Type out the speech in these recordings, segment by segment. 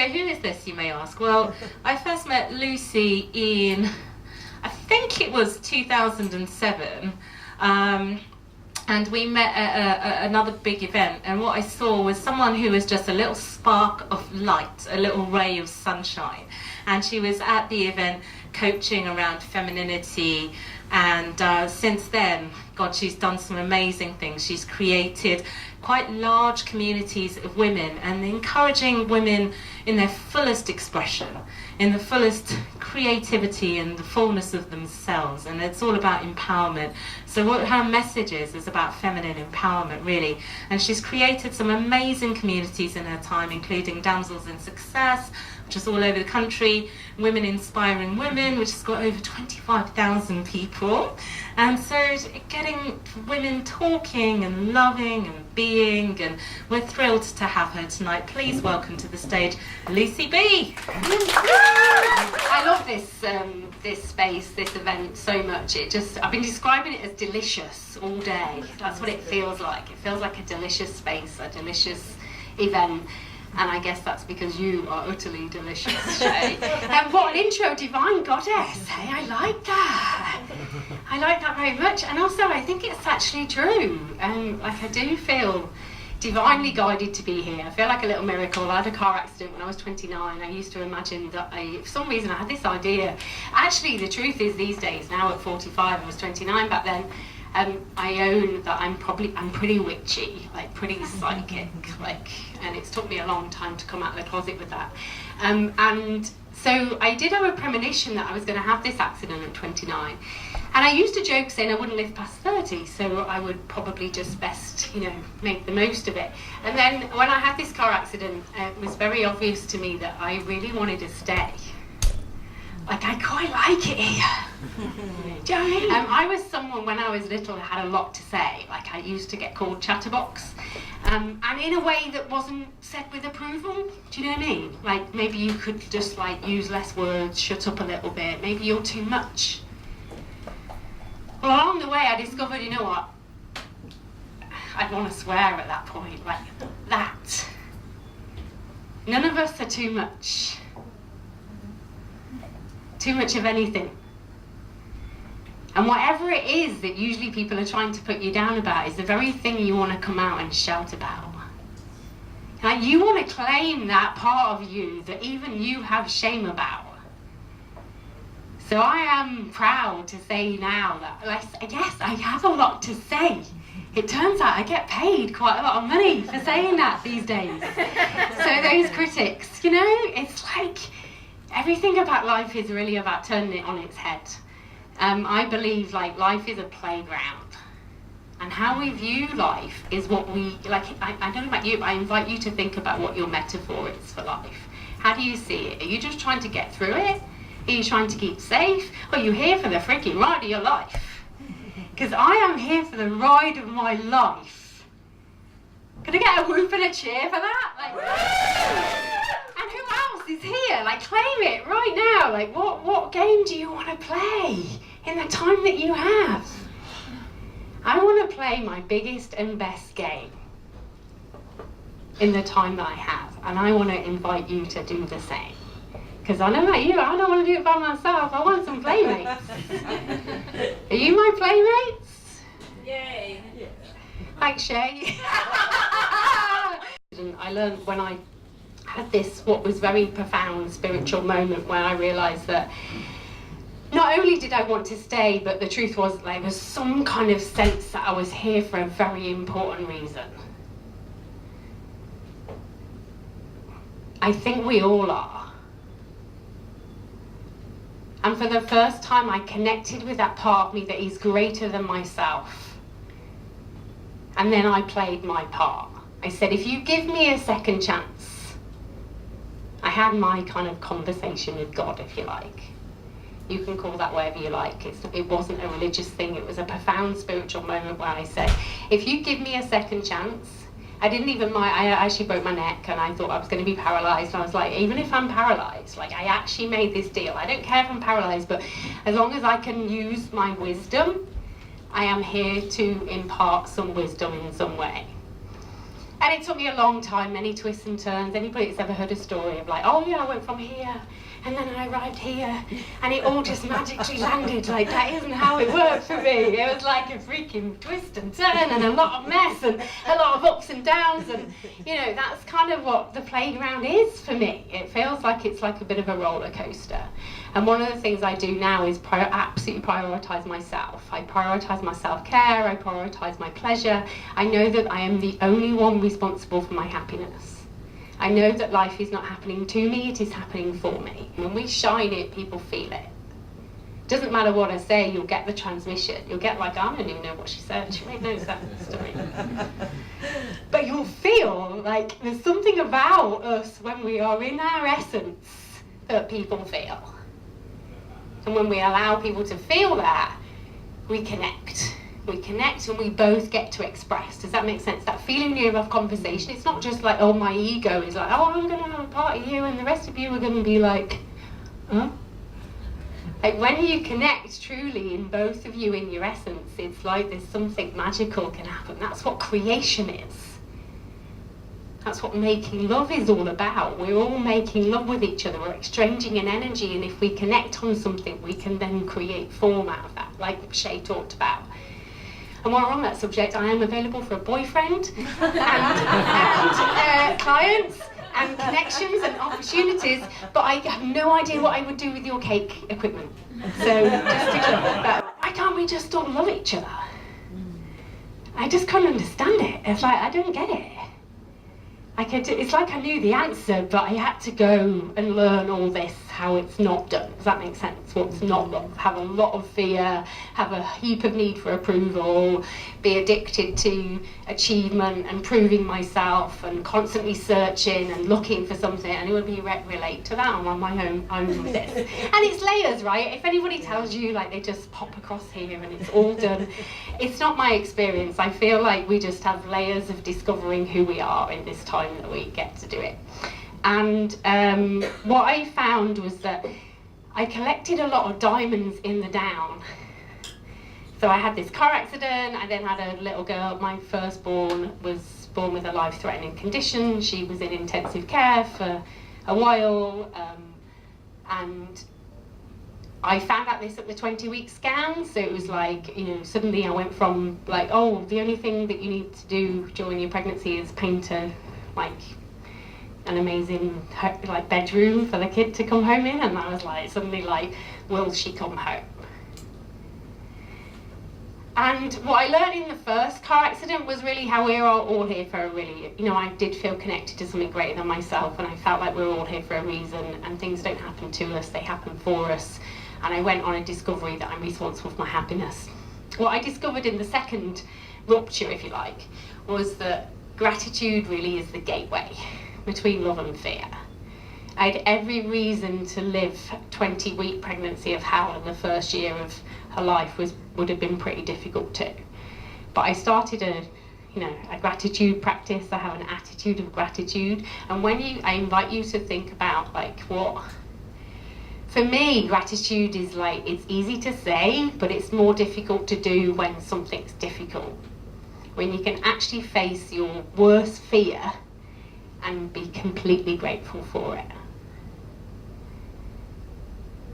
So who is this, you may ask? Well, I first met Lucie in, I think it was 2007. And we met at another big event, and what I saw was someone who was just a little spark of light, a little ray of sunshine. And she was at the event coaching around femininity, and since then, God, she's done some amazing things. She's created quite large communities of women and encouraging women in their fullest expression, in the fullest creativity and the fullness of themselves. And it's all about empowerment. So what her message is about feminine empowerment, really. And she's created some amazing communities in her time, including Damsels in Success, which is all over the country, Women Inspiring Women, which has got over 25,000 people. And so getting women talking and loving and being, and we're thrilled to have her tonight. Please welcome to the stage, Lucie B. I love this space, this event so much. I've been describing it as delicious all day. That's what it feels like. It feels like a delicious space, a delicious event. And I guess that's because you are utterly delicious, Shay. What an intro, divine goddess. Hey, I like that. I like that very much. And also, I think it's actually true. I do feel divinely guided to be here. I feel like a little miracle. I had a car accident when I was 29. I used to imagine that for some reason I had this idea. Actually, the truth is these days, now at 45, I was 29 back then, I own that I'm pretty witchy, like pretty psychic, and it's took me a long time to come out of the closet with that. And so I did have a premonition that I was going to have this accident at 29. And I used to joke saying I wouldn't live past 30, so I would probably just best, make the most of it. And then when I had this car accident, it was very obvious to me that I really wanted to stay. Like, I quite like it here. Do you know what I mean? I was someone, when I was little, that had a lot to say. Like, I used to get called chatterbox. And in a way that wasn't said with approval. Do you know what I mean? Like, maybe you could just, use less words, shut up a little bit. Maybe you're too much. Well, along the way, I discovered, you know what? I'd want to swear at that point. Like, that. None of us are too much. Too much of anything. And whatever it is that usually people are trying to put you down about is the very thing you want to come out and shout about. Like, you want to claim that part of you that even you have shame about. So I am proud to say now that, yes, I have a lot to say. It turns out I get paid quite a lot of money for saying that these days. So those critics, it's like, everything about life is really about turning it on its head. I believe life is a playground, and how we view life is what we I don't know about you, but I invite you to think about what your metaphor is for life. How do you see it? Are you just trying to get through it? Are you trying to keep safe? Or are you here for the freaking ride of your life? Because I am here for the ride of my life. Can I get a whoop and a cheer for that? And who else is here? Claim it right now. What game do you want to play in the time that you have? I want to play my biggest and best game in the time that I have. And I want to invite you to do the same. Because I know about you, I don't want to do it by myself. I want some playmates. Are you my playmates? Yay. Yeah. Thanks, Shay. I learned when I had this, what was very profound spiritual moment where I realised that not only did I want to stay, but the truth was there was some kind of sense that I was here for a very important reason. I think we all are. And for the first time, I connected with that part of me that is greater than myself. And then I played my part. I said, if you give me a second chance, I had my kind of conversation with God, if you like. You can call that whatever you like. It wasn't a religious thing. It was a profound spiritual moment where I said, if you give me a second chance, I didn't even mind. I actually broke my neck and I thought I was going to be paralyzed. And I was like, even if I'm paralyzed, I actually made this deal. I don't care if I'm paralyzed, but as long as I can use my wisdom, I am here to impart some wisdom in some way. And And it took me a long time, many twists and turns. Anybody that's ever heard a story of like, oh yeah, I went from here, and then I arrived here, and it all just magically landed. Like, that isn't how it worked for me. It was like a freaking twist and turn, and a lot of mess, and a lot of ups and downs, and you know, that's kind of what the playground is for me. It feels like it's like a bit of a roller coaster. And one of the things I do now is absolutely prioritise myself. I prioritise my self-care, I prioritise my pleasure. I know that I am the only one responsible for my happiness. I know that life is not happening to me, it is happening for me. When we shine it, people feel it. Doesn't matter what I say, you'll get the transmission. You'll get like, I don't even know what she said, she made no sense to me. But you'll feel like there's something about us when we are in our essence that people feel. And when we allow people to feel that, we connect. We connect and we both get to express. Does that make sense? That feeling you have conversation, it's not just like, oh, my ego is like, oh, I'm going to have a part of you, and the rest of you are going to be like, huh? Like, when you connect truly in both of you in your essence, it's like there's something magical can happen. That's what creation is. That's what making love is all about. We're all making love with each other. We're exchanging an energy, and if we connect on something, we can then create form out of that, like Shay talked about. And while we're on that subject, I am available for a boyfriend and clients and connections and opportunities, but I have no idea what I would do with your cake equipment. So just to clear that, why can't we just all love each other? I just can't understand it. It's like, I don't get it. It's like I knew the answer, but I had to go and learn all this, how it's not done. Does that make sense? What's not love? Have a lot of fear, have a heap of need for approval, be addicted to achievement and proving myself and constantly searching and looking for something. Anybody relate to that? I'm on my own with this. And it's layers, right? If anybody tells you like they just pop across here and it's all done, it's not my experience. I feel like we just have layers of discovering who we are in this time that we get to do it. And what I found was that I collected a lot of diamonds in the down. So I had this car accident, I then had a little girl, my firstborn was born with a life-threatening condition. She was in intensive care for a while, and I found out this at the 20-week scan, so it was like, you know, suddenly I went from like, oh, the only thing that you need to do during your pregnancy is paint like an amazing like bedroom for the kid to come home in, and I was like, suddenly like, will she come home? And what I learned in the first car accident was really how we're all here for a really, you know, I did feel connected to something greater than myself, and I felt like we're all here for a reason, and things don't happen to us, they happen for us. And I went on a discovery that I'm responsible for my happiness. What I discovered in the second rupture, if you like, was that gratitude really is the gateway between love and fear. I had every reason to live 20-week pregnancy of hell, and the first year of her life would have been pretty difficult too. But I started a gratitude practice. I have an attitude of gratitude, and I invite you to think about like what. For me, gratitude is like, it's easy to say, but it's more difficult to do when something's difficult. When you can actually face your worst fear and be completely grateful for it.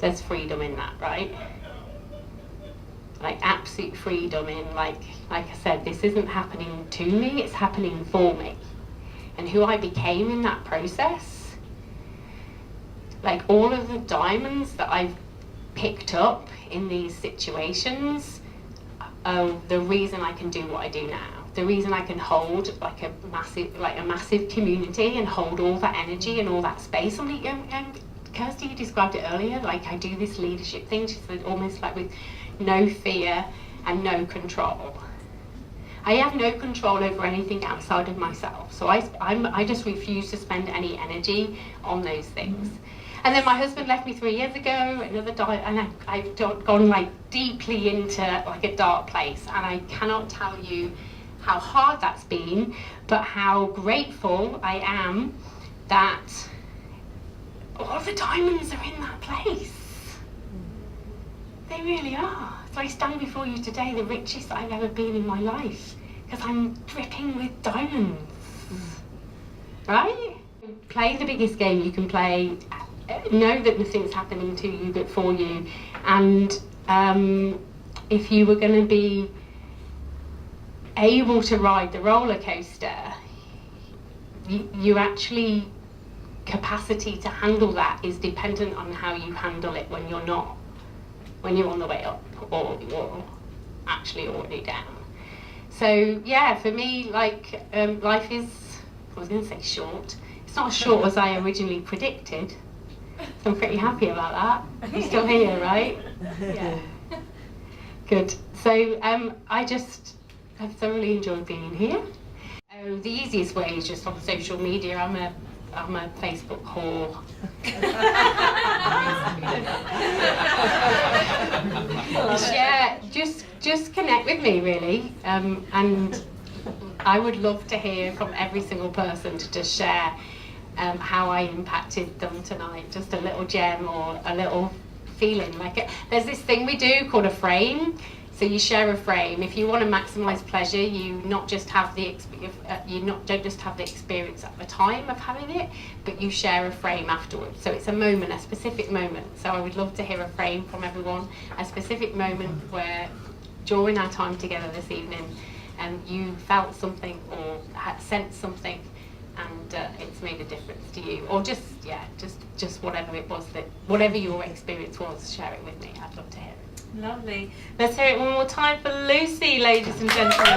There's freedom in that, right? Like absolute freedom in, like I said, this isn't happening to me, it's happening for me. And who I became in that process, like all of the diamonds that I've picked up in these situations are the reason I can do what I do now. The reason I can hold like a massive community and hold all that energy and all that space. I mean, Kirsty, you described it earlier, like I do this leadership thing, she said almost like with no fear and no control. I have no control over anything outside of myself, so I just refuse to spend any energy on those things. And then my husband left me 3 years ago, and I've gone like deeply into like a dark place, and I cannot tell you how hard that's been, but how grateful I am that all the diamonds are in that place. They really are. So I stand before you today the richest I've ever been in my life, because I'm dripping with diamonds. right? Play the biggest game you can play. Know that nothing's happening to you but for you. And if you were going to be able to ride the roller coaster, you actually, capacity to handle that is dependent on how you handle it when you're not, when you're on the way up or you're actually already down. So yeah, for me, like, life is, I was going to say short. It's not as short as I originally predicted. So I'm pretty happy about that. You're still here, right? Yeah. Good. So I've thoroughly enjoyed being here. The easiest way is just on social media. I'm a Facebook whore. Yeah, just connect with me, really. And I would love to hear from every single person to just share how I impacted them tonight. Just a little gem or a little feeling. There's this thing we do called a frame. So you share a frame. If you want to maximise pleasure, you don't just have the experience at the time of having it, but you share a frame afterwards. So it's a moment, a specific moment. So I would love to hear a frame from everyone, a specific moment where during our time together this evening, you felt something or had sensed something, and it's made a difference to you, or just whatever it was, that whatever your experience was, share it with me. I'd love to hear it. Lovely. Let's hear it one more time for Lucie, ladies and gentlemen.